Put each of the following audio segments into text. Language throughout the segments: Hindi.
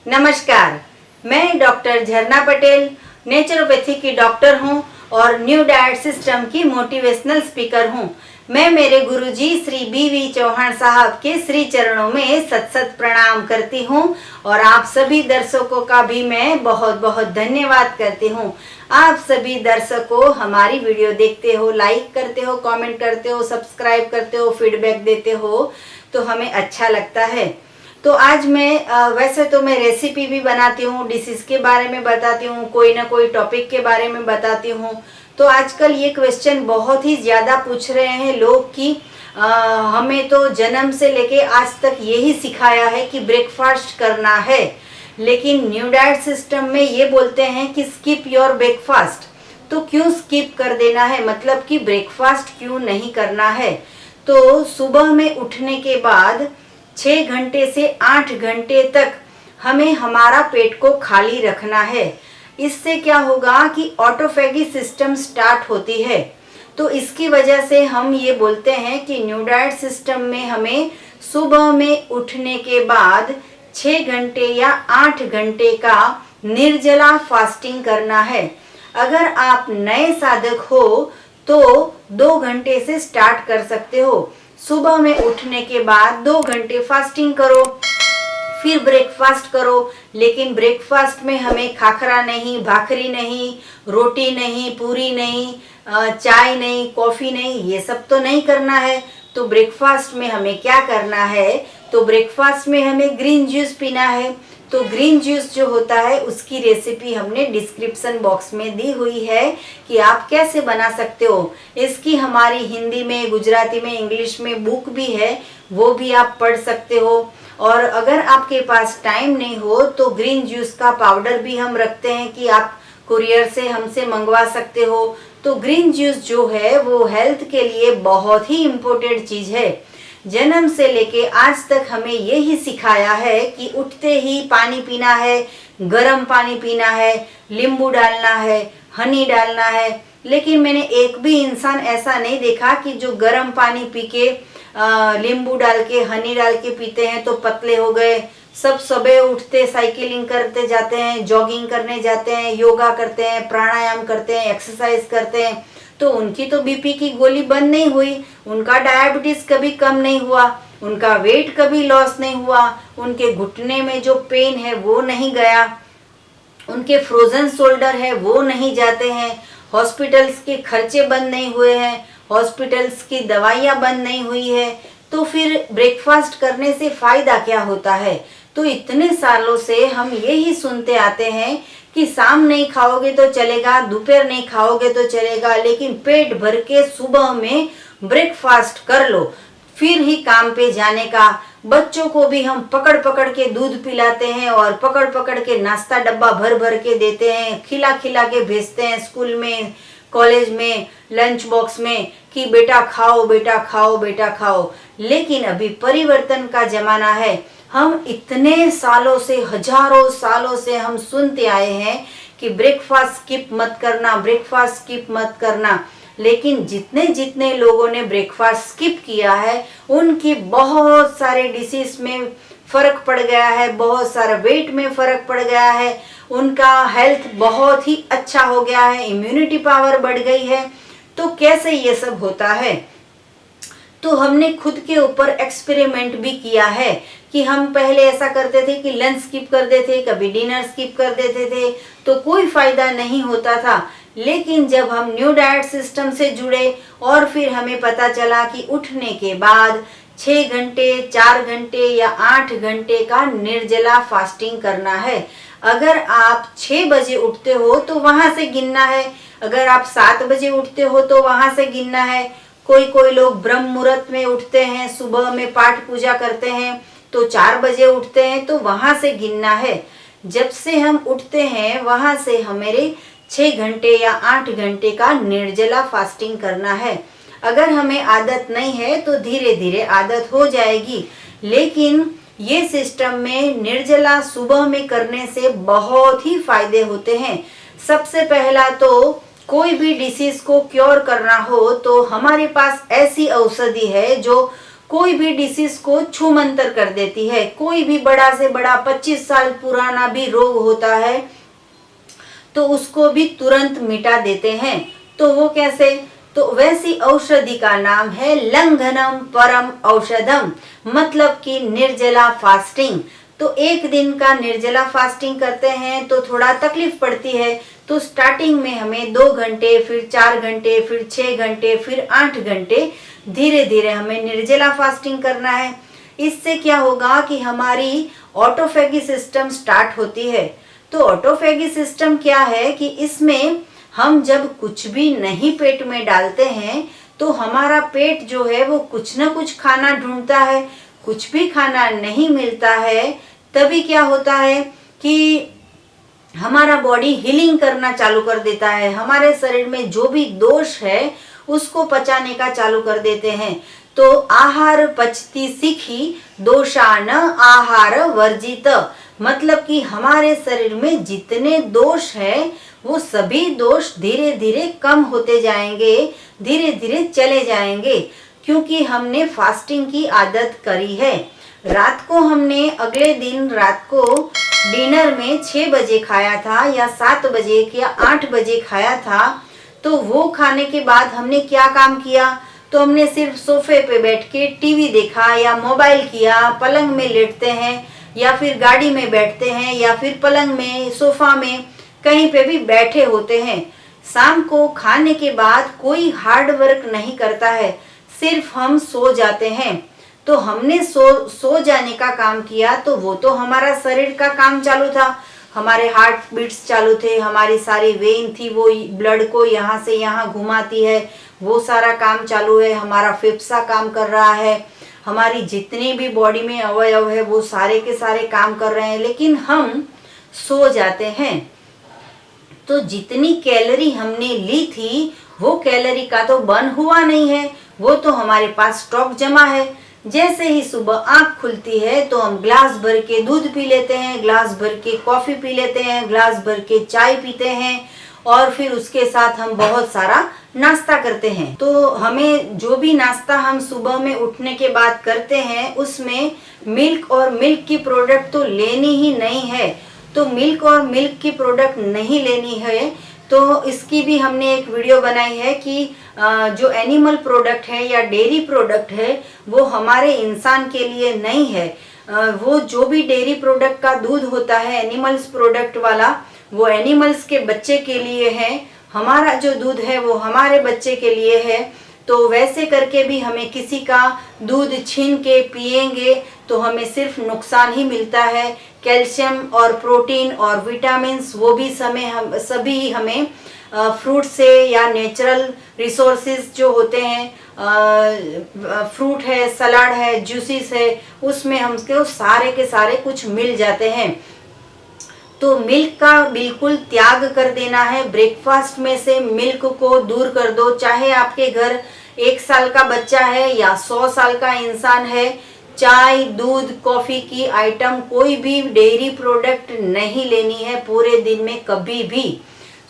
नमस्कार, मैं डॉक्टर झरना पटेल नेचुरोपैथी की डॉक्टर हूं और न्यू डाइट सिस्टम की मोटिवेशनल स्पीकर हूं। मैं मेरे गुरुजी श्री बी.वी. चौहान साहब के श्री चरणों में सत सत प्रणाम करती हूं और आप सभी दर्शकों का भी मैं बहुत बहुत धन्यवाद करती हूं। आप सभी दर्शकों हमारी वीडियो देखते हो, लाइक करते हो, कमेंट करते हो, सब्सक्राइब करते हो, फीडबैक देते हो तो हमें अच्छा लगता है। तो आज मैं वैसे तो मैं रेसिपी भी बनाती हूँ, डिसीज के बारे में बताती हूँ, कोई ना कोई टॉपिक के बारे में बताती हूँ। तो आजकल ये क्वेश्चन बहुत ही ज़्यादा पूछ रहे हैं लोग कि हमें तो जन्म से लेके आज तक यही सिखाया है कि ब्रेकफास्ट करना है, लेकिन न्यू डाइट सिस्टम में ये बोलते हैं कि स्किप योर ब्रेकफास्ट। तो क्यों स्किप कर देना है, मतलब कि ब्रेकफास्ट क्यों नहीं करना है। तो सुबह में उठने के बाद 6 घंटे से 8 घंटे तक हमें हमारा पेट को खाली रखना है। इससे क्या होगा कि ऑटोफेगी सिस्टम स्टार्ट होती है। तो इसकी वजह से हम ये बोलते हैं कि न्यू डाइट सिस्टम में हमें सुबह में उठने के बाद 6 घंटे या 8 घंटे का निर्जला फास्टिंग करना है। अगर आप नए साधक हो तो 2 घंटे से स्टार्ट कर सकते हो। सुबह में उठने के बाद 2 घंटे फास्टिंग करो, फिर ब्रेकफास्ट करो। लेकिन ब्रेकफास्ट में हमें खाखरा नहीं, भाखरी नहीं, रोटी नहीं, पूरी नहीं, चाय नहीं, कॉफ़ी नहीं, ये सब तो नहीं करना है। तो ब्रेकफास्ट में हमें क्या करना है, तो ब्रेकफास्ट में हमें ग्रीन जूस पीना है। तो ग्रीन जूस जो होता है उसकी रेसिपी हमने डिस्क्रिप्शन बॉक्स में दी हुई है कि आप कैसे बना सकते हो। इसकी हमारी हिंदी में, गुजराती में, इंग्लिश में बुक भी है, वो भी आप पढ़ सकते हो। और अगर आपके पास टाइम नहीं हो तो ग्रीन जूस का पाउडर भी हम रखते हैं कि आप कुरियर से हमसे मंगवा सकते हो। तो ग्रीन जूस जो है वो हेल्थ के लिए बहुत ही इम्पोर्टेंट चीज़ है। जन्म से लेके आज तक हमें यही सिखाया है कि उठते ही पानी पीना है, गर्म पानी पीना है, नींबू डालना है, हनी डालना है। लेकिन मैंने एक भी इंसान ऐसा नहीं देखा कि जो गर्म पानी पी के नींबू डाल के, हनी डाल के पीते हैं तो पतले हो गए। सब सुबह उठते साइकिलिंग करते जाते हैं, जॉगिंग करने जाते हैं, योगा करते हैं, प्राणायाम करते हैं, एक्सरसाइज करते हैं, तो उनकी तो बीपी की गोली बंद नहीं हुई, उनका डायबिटीज कभी कम नहीं हुआ, उनका वेट कभी लॉस नहीं हुआ, उनके घुटने में जो पेन है वो नहीं गया, उनके फ्रोजन शोल्डर है वो नहीं जाते हैं, हॉस्पिटल्स के खर्चे बंद नहीं हुए हैं, हॉस्पिटल्स की दवाइयाँ बंद नहीं हुई है। तो फिर ब्रेकफास्ट करने से फ़ायदा क्या होता है। तो इतने सालों से हम यही सुनते आते हैं कि शाम नहीं खाओगे तो चलेगा, दोपहर नहीं खाओगे तो चलेगा, लेकिन पेट भर के सुबह में ब्रेकफास्ट कर लो, फिर ही काम पे जाने का। बच्चों को भी हम पकड़ पकड़ के दूध पिलाते हैं और पकड़ पकड़ के नाश्ता डब्बा भर भर के देते हैं, खिला खिला के भेजते हैं स्कूल में, कॉलेज में, लंच बॉक्स में कि बेटा खाओ, बेटा खाओ, बेटा खाओ। लेकिन अभी परिवर्तन का जमाना है। हम इतने सालों से, हजारों सालों से हम सुनते आए हैं कि ब्रेकफास्ट स्किप मत करना, ब्रेकफास्ट स्किप मत करना। लेकिन जितने जितने लोगों ने ब्रेकफास्ट स्किप किया है उनकी बहुत सारे डिसीज में फर्क पड़ गया है, बहुत सारा वेट में फर्क पड़ गया है, उनका हेल्थ बहुत ही अच्छा हो गया है, इम्यूनिटी पावर बढ़ गई है। तो कैसे ये सब होता है, तो हमने खुद के ऊपर एक्सपेरिमेंट भी किया है कि हम पहले ऐसा करते थे कि लंच स्किप कर देते थे, कभी डिनर स्किप कर देते थे, तो कोई फायदा नहीं होता था। लेकिन जब हम न्यू डाइट सिस्टम से जुड़े और फिर हमें पता चला कि उठने के बाद 6 घंटे, 4 घंटे या 8 घंटे का निर्जला फास्टिंग करना है। अगर आप 6 बजे उठते हो तो वहां से गिनना है, अगर आप 7 बजे उठते हो तो वहां से गिनना है। कोई लोग ब्रह्म मुहूर्त में उठते हैं, सुबह में पाठ पूजा करते हैं तो 4 बजे उठते हैं, तो वहां से गिनना है। जब से हम उठते हैं वहां से हमारे 6 घंटे या 8 घंटे का निर्जला फास्टिंग करना है। अगर हमें आदत नहीं है तो धीरे धीरे आदत हो जाएगी। लेकिन ये सिस्टम में निर्जला सुबह में करने से बहुत ही फायदे होते हैं। सबसे पहला तो कोई भी डिसीज को क्योर करना हो तो हमारे पास ऐसी औषधि है जो कोई भी डिसीज को छूमंतर कर देती है। कोई भी बड़ा से बड़ा 25 साल पुराना भी रोग होता है तो उसको भी तुरंत मिटा देते हैं। तो वो कैसे? तो वैसी औषधि का नाम है लंघनम परम औषधम, मतलब कि निर्जला फास्टिंग। तो एक दिन का निर्जला फास्टिंग करते हैं तो थोड़ा तकलीफ पड़ती है। तो स्टार्टिंग में हमें 2 घंटे, फिर 4 घंटे, फिर 6 घंटे, फिर 8 घंटे धीरे धीरे हमें निर्जला फास्टिंग करना है। इससे क्या होगा कि हमारी ऑटोफेगी सिस्टम स्टार्ट होती है। तो ऑटोफेगी सिस्टम क्या है कि इसमें हम जब कुछ भी नहीं पेट में डालते हैं तो हमारा पेट जो है वो कुछ ना कुछ खाना ढूंढता है। कुछ भी खाना नहीं मिलता है तभी क्या होता है कि हमारा बॉडी हीलिंग करना चालू कर देता है। हमारे शरीर में जो भी दोष है उसको पचाने का चालू कर देते हैं। तो आहार पचती सीखी दोषान आहार वर्जित, मतलब कि हमारे शरीर में जितने दोष है वो सभी दोष धीरे धीरे कम होते जाएंगे, धीरे धीरे चले जाएंगे, क्योंकि हमने फास्टिंग की आदत करी है। रात को हमने अगले दिन रात को डिनर में 6 बजे खाया था या 7 बजे या 8 बजे खाया था। तो वो खाने के बाद हमने क्या काम किया? तो हमने सिर्फ सोफे पे बैठ के टीवी देखा या मोबाइल किया, पलंग में लेटते हैं या फिर गाड़ी में बैठते हैं या फिर पलंग में, सोफा में, कहीं पे भी बैठे होते हैं। शाम को खाने के बाद कोई हार्ड वर्क नहीं करता है, सिर्फ हम सो जाते हैं। तो हमने सो जाने का काम किया तो वो तो हमारा शरीर का काम चालू था, हमारे हार्ट बीट्स चालू थे, हमारी सारी वेन थी वो ब्लड को यहाँ से यहाँ घुमाती है, वो सारा काम चालू है। हमारा फेफड़ा काम कर रहा है, हमारी जितनी भी बॉडी में अवयव है वो सारे के सारे काम कर रहे हैं, लेकिन हम सो जाते हैं। तो जितनी कैलोरी हमने ली थी वो कैलोरी का तो बर्न हुआ नहीं है, वो तो हमारे पास स्टॉक जमा है। जैसे ही सुबह आंख खुलती है तो हम ग्लास भर के दूध पी लेते हैं, ग्लास भर के कॉफी पी लेते हैं, ग्लास भर के चाय पीते हैं और फिर उसके साथ हम बहुत सारा नाश्ता करते हैं। तो हमें जो भी नाश्ता हम सुबह में उठने के बाद करते हैं उसमें मिल्क और मिल्क की प्रोडक्ट तो लेनी ही नहीं है। तो मिल्क और मिल्क की प्रोडक्ट नहीं लेनी है तो इसकी भी हमने एक वीडियो बनाई है कि जो एनिमल प्रोडक्ट है या डेयरी प्रोडक्ट है वो हमारे इंसान के लिए नहीं है। वो जो भी डेयरी प्रोडक्ट का दूध होता है एनिमल्स प्रोडक्ट वाला, वो एनिमल्स के बच्चे के लिए है। हमारा जो दूध है वो हमारे बच्चे के लिए है। तो वैसे करके भी हमें किसी का दूध छीन के पिएंगे तो हमें सिर्फ नुकसान ही मिलता है। कैल्शियम और प्रोटीन और विटामिन्स वो भी सभी हमें फ्रूट से या नेचुरल रिसोर्सेज जो होते हैं, फ्रूट है, सलाद है, जूसेस है, उसमें हमको सारे के सारे कुछ मिल जाते हैं। तो मिल्क का बिल्कुल त्याग कर देना है। ब्रेकफास्ट में से मिल्क को दूर कर दो। चाहे आपके घर 1 साल का बच्चा है या 100 साल का इंसान है, चाय, दूध, कॉफी की आइटम, कोई भी डेयरी प्रोडक्ट नहीं लेनी है पूरे दिन में कभी भी।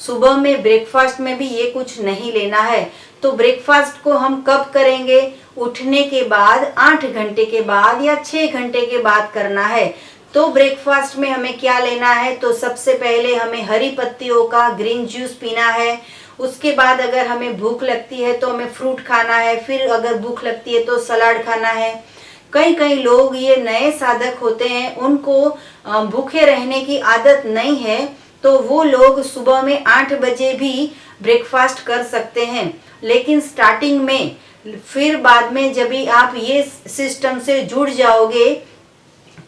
सुबह में ब्रेकफास्ट में भी ये कुछ नहीं लेना है। तो ब्रेकफास्ट को हम कब करेंगे? उठने के बाद 8 घंटे के बाद या 6 घंटे के बाद करना है। तो ब्रेकफास्ट में हमें क्या लेना है? तो सबसे पहले हमें हरी पत्तियों का ग्रीन जूस पीना है। उसके बाद अगर हमें भूख लगती है तो हमें फ्रूट खाना है, फिर अगर भूख लगती है तो सलाद खाना है। कई लोग ये नए साधक होते हैं, उनको भूखे रहने की आदत नहीं है, तो वो लोग सुबह में 8 बजे भी ब्रेकफास्ट कर सकते हैं। लेकिन स्टार्टिंग में, फिर बाद में जब भी आप ये सिस्टम से जुड़ जाओगे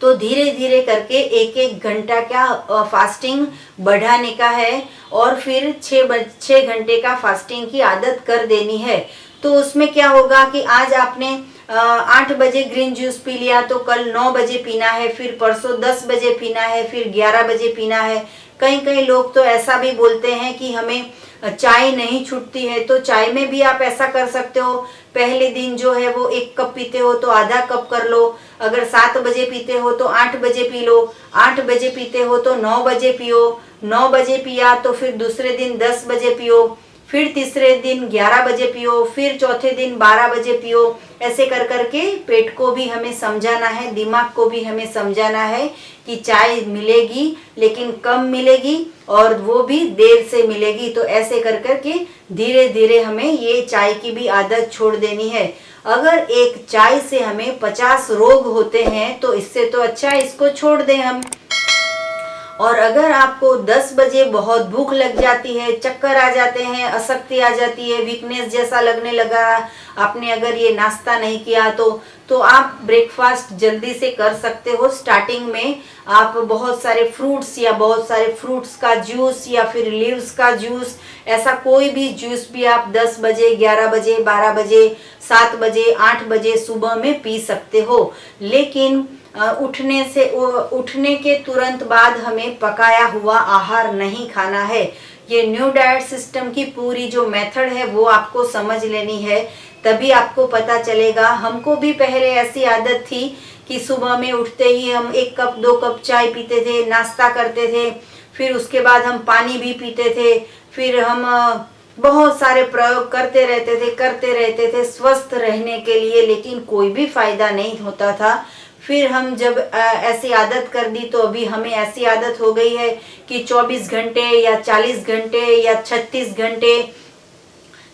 तो धीरे धीरे करके 1-1 घंटा का फास्टिंग बढ़ाने का है और फिर 6 घंटे का फास्टिंग की आदत कर देनी है। तो उसमें क्या होगा कि आज आपने 8 बजे ग्रीन जूस पी लिया तो कल 9 बजे पीना है, फिर परसों 10 बजे पीना है, फिर 11 बजे पीना है। कई लोग तो ऐसा भी बोलते हैं कि हमें चाय नहीं छूटती है, तो चाय में भी आप ऐसा कर सकते हो। पहले दिन जो है वो 1 कप पीते हो तो आधा कप कर लो। अगर 7 बजे पीते हो तो 8 बजे पी लो, 8 बजे पीते हो तो 9 बजे पियो, 9 बजे पिया तो फिर दूसरे दिन 10 बजे पियो, फिर तीसरे दिन 11 बजे पियो, फिर चौथे दिन 12 बजे पियो। ऐसे कर करके पेट को भी हमें समझाना है, दिमाग को भी हमें समझाना है कि चाय मिलेगी लेकिन कम मिलेगी और वो भी देर से मिलेगी। तो ऐसे कर करके धीरे धीरे हमें ये चाय की भी आदत छोड़ देनी है। अगर एक चाय से हमें 50 रोग होते हैं तो इससे तो अच्छा इसको छोड़ दें हम। और अगर आपको 10 बजे बहुत भूख लग जाती है, चक्कर आ जाते हैं, अशक्ति आ जाती है, वीकनेस जैसा लगने लगा, आपने अगर ये नाश्ता नहीं किया तो आप ब्रेकफास्ट जल्दी से कर सकते हो। स्टार्टिंग में आप बहुत सारे फ्रूट्स या बहुत सारे फ्रूट्स का जूस या फिर लीव्स का जूस, ऐसा कोई भी जूस भी आप 10 बजे, 11 बजे, 12 बजे, 7 बजे, 8 बजे सुबह में पी सकते हो। लेकिन उठने के तुरंत बाद हमें पकाया हुआ आहार नहीं खाना है। ये न्यू डाइट सिस्टम की पूरी जो मेथड है वो आपको समझ लेनी है, तभी आपको पता चलेगा। हमको भी पहले ऐसी आदत थी कि सुबह में उठते ही हम 1 कप 2 कप चाय पीते थे, नाश्ता करते थे, फिर उसके बाद हम पानी भी पीते थे, फिर हम बहुत सारे प्रयोग करते रहते थे स्वस्थ रहने के लिए, लेकिन कोई भी फायदा नहीं होता था। फिर हम जब ऐसी आदत कर दी तो अभी हमें ऐसी आदत हो गई है कि 24 घंटे या 40 घंटे या 36 घंटे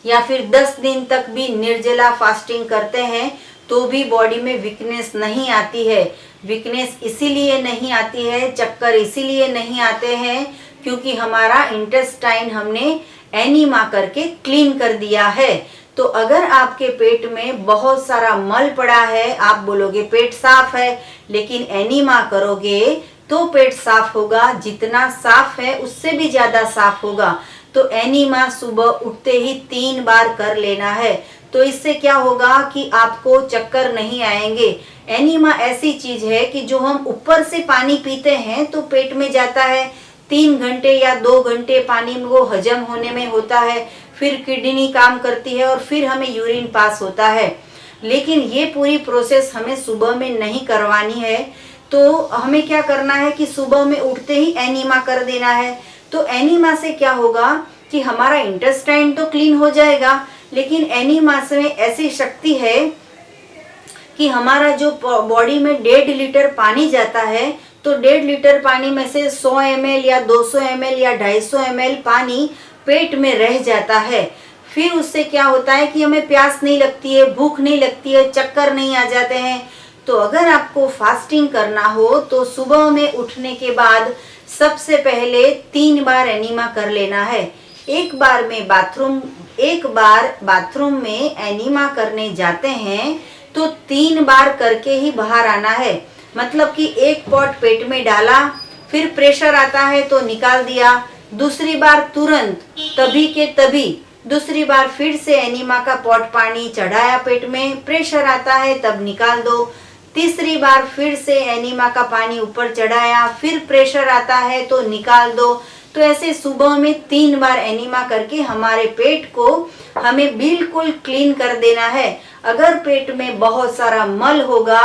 या फिर 10 दिन तक भी निर्जला फास्टिंग करते हैं तो भी बॉडी में वीकनेस नहीं आती है। वीकनेस इसीलिए नहीं आती है, चक्कर इसीलिए नहीं आते हैं क्योंकि हमारा इंटेस्टाइन हमने एनीमा करके क्लीन कर दिया है। तो अगर आपके पेट में बहुत सारा मल पड़ा है, आप बोलोगे पेट साफ है, लेकिन एनीमा करोगे तो पेट साफ होगा, जितना साफ है उससे भी ज्यादा साफ होगा। तो एनीमा सुबह उठते ही 3 बार कर लेना है। तो इससे क्या होगा कि आपको चक्कर नहीं आएंगे। एनीमा ऐसी चीज है कि जो हम ऊपर से पानी पीते हैं तो पेट में जाता है, 3 घंटे या 2 घंटे पानी में वो हजम होने में होता है, फिर किडनी काम करती है और फिर हमें यूरिन पास होता है। लेकिन ये पूरी प्रोसेस हमें सुबह में नहीं करवानी है। तो हमें क्या करना है कि सुबह में उठते ही एनीमा कर देना है। तो एनीमा से क्या होगा कि हमारा इंटेस्टाइन तो क्लीन हो जाएगा, लेकिन एनीमा से ऐसी शक्ति है कि हमारा जो बॉडी में 1.5 लीटर पानी जाता है तो 1.5 लीटर पानी में से 100 ml या 200 ml या 250 ml पानी पेट में रह जाता है। फिर उससे क्या होता है कि हमें प्यास नहीं लगती है, भूख नहीं लगती है, चक्कर नहीं आ जाते हैं। तो अगर आपको फास्टिंग करना हो तो सुबह में उठने के बाद सबसे पहले 3 बार एनीमा कर लेना है। एक बार बाथरूम में एनीमा करने जाते हैं तो 3 बार करके ही बाहर आना है। मतलब कि एक पॉट पेट में डाला, फिर प्रेशर आता है तो निकाल दिया, दूसरी बार तुरंत तभी के तभी दूसरी बार फिर से एनीमा का पॉट पानी चढ़ाया पेट में, प्रेशर आता है तब निकाल दो, तीसरी बार फिर से एनीमा का पानी ऊपर चढ़ाया, फिर प्रेशर आता है तो निकाल दो। तो ऐसे सुबह में 3 बार एनीमा करके हमारे पेट को हमें बिल्कुल क्लीन कर देना है। अगर पेट में बहुत सारा मल होगा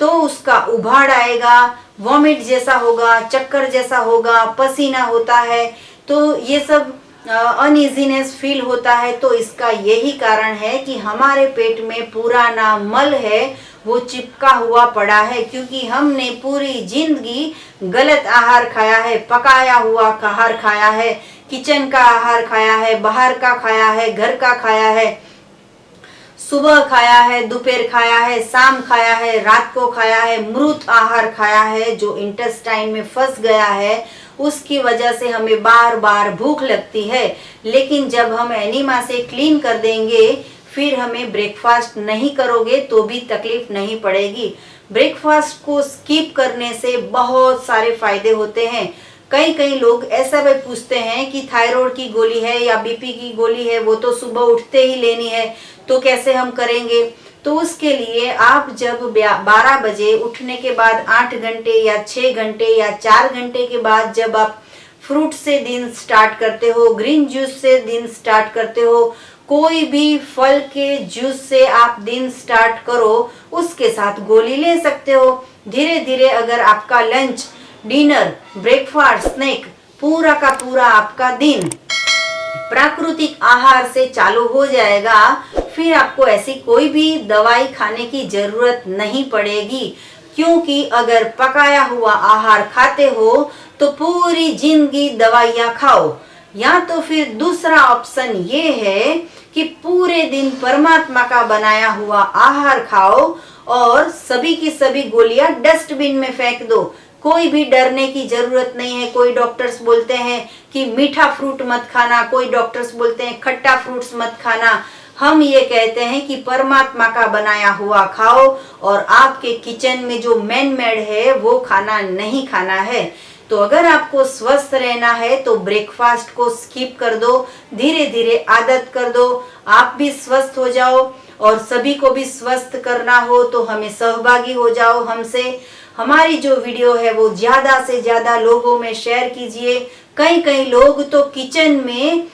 तो उसका उभाड़ आएगा, वॉमिट जैसा होगा, चक्कर जैसा होगा, पसीना होता है, तो ये सब अनइजीनेस फील होता है। तो इसका यही कारण है कि हमारे पेट में पुराना मल है वो चिपका हुआ पड़ा है, क्योंकि हमने पूरी जिंदगी गलत आहार खाया है, पकाया हुआ आहार खाया है, किचन का आहार खाया है, बाहर का खाया है, घर का खाया है, सुबह खाया है, दोपहर खाया है, शाम खाया है, रात को खाया है, मृत आहार खाया है जो इंटेस्टाइन में फंस गया है। उसकी वजह से हमें बार बार भूख लगती है। लेकिन जब हम एनीमा से क्लीन कर देंगे फिर हमें ब्रेकफास्ट नहीं करोगे तो भी तकलीफ नहीं पड़ेगी। ब्रेकफास्ट को स्किप करने से बहुत सारे फायदे होते हैं। कई लोग ऐसा भी पूछते हैं कि थायराइड की गोली है या बीपी की गोली है, वो तो सुबह उठते ही लेनी है, तो कैसे हम करेंगे? तो उसके लिए आप जब 12 बजे उठने के बाद 8 घंटे या 6 घंटे या 4 घंटे के बाद जब आप फ्रूट से दिन स्टार्ट करते हो, ग्रीन जूस से दिन स्टार्ट करते हो, कोई भी फल के जूस से आप दिन स्टार्ट करो, उसके साथ गोली ले सकते हो। धीरे धीरे अगर आपका लंच, डिनर, ब्रेकफास्ट, स्नैक पूरा का पूरा आपका दिन प्राकृतिक आहार से चालू हो जाएगा, फिर आपको ऐसी कोई भी दवाई खाने की जरूरत नहीं पड़ेगी। क्योंकि अगर पकाया हुआ आहार खाते हो तो पूरी जिंदगी दवाइयाँ खाओ, या तो फिर दूसरा ऑप्शन ये है कि पूरे दिन परमात्मा का बनाया हुआ आहार खाओ और सभी की सभी गोलियां डस्टबिन में फेंक दो। कोई भी डरने की जरूरत नहीं है। कोई डॉक्टर्स बोलते हैं कि मीठा फ्रूट मत खाना, कोई डॉक्टर्स बोलते हैं खट्टा फ्रूट्स मत खाना। हम ये कहते हैं कि परमात्मा का बनाया हुआ खाओ और आपके किचन में जो मैन मेड है वो खाना नहीं खाना है। तो अगर आपको स्वस्थ रहना है तो ब्रेकफास्ट को स्किप कर दो, धीरे धीरे आदत कर दो, आप भी स्वस्थ हो जाओ और सभी को भी स्वस्थ करना हो तो हमें सहभागी हो जाओ हमसे। हमारी जो वीडियो है वो ज्यादा से ज्यादा लोगों में शेयर कीजिए। कई लोग तो किचन में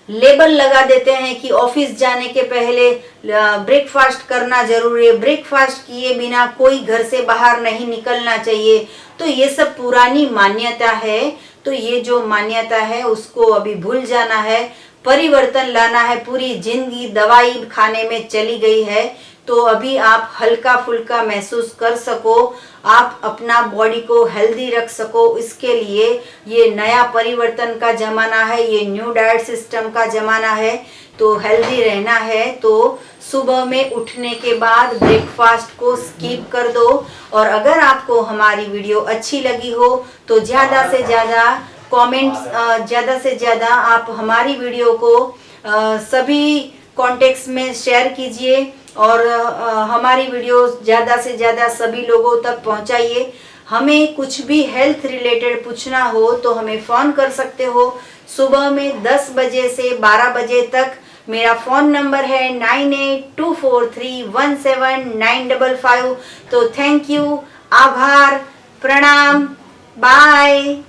लेबल लगा देते हैं कि ऑफिस जाने के पहले ब्रेकफास्ट करना जरूरी है, ब्रेकफास्ट किए बिना कोई घर से बाहर नहीं निकलना चाहिए। तो ये सब पुरानी मान्यता है। तो ये जो मान्यता है उसको अभी भूल जाना है, परिवर्तन लाना है। पूरी जिंदगी दवाई खाने में चली गई है, तो अभी आप हल्का फुल्का महसूस कर सको, आप अपना बॉडी को हेल्दी रख सको, इसके लिए ये नया परिवर्तन का जमाना है, ये न्यू डाइट सिस्टम का जमाना है। तो हेल्दी रहना है तो सुबह में उठने के बाद ब्रेकफास्ट को स्किप कर दो। और अगर आपको हमारी वीडियो अच्छी लगी हो तो ज़्यादा से ज़्यादा कमेंट्स, ज़्यादा से ज़्यादा आप हमारी वीडियो को सभी कॉन्टेक्ट्स में शेयर कीजिए और हमारी वीडियो ज़्यादा से ज़्यादा सभी लोगों तक पहुंचाइए। हमें कुछ भी हेल्थ रिलेटेड पूछना हो तो हमें फ़ोन कर सकते हो। सुबह में 10 बजे से 12 बजे तक मेरा फ़ोन नंबर है 9824317955। तो थैंक यू, आभार, प्रणाम, बाय।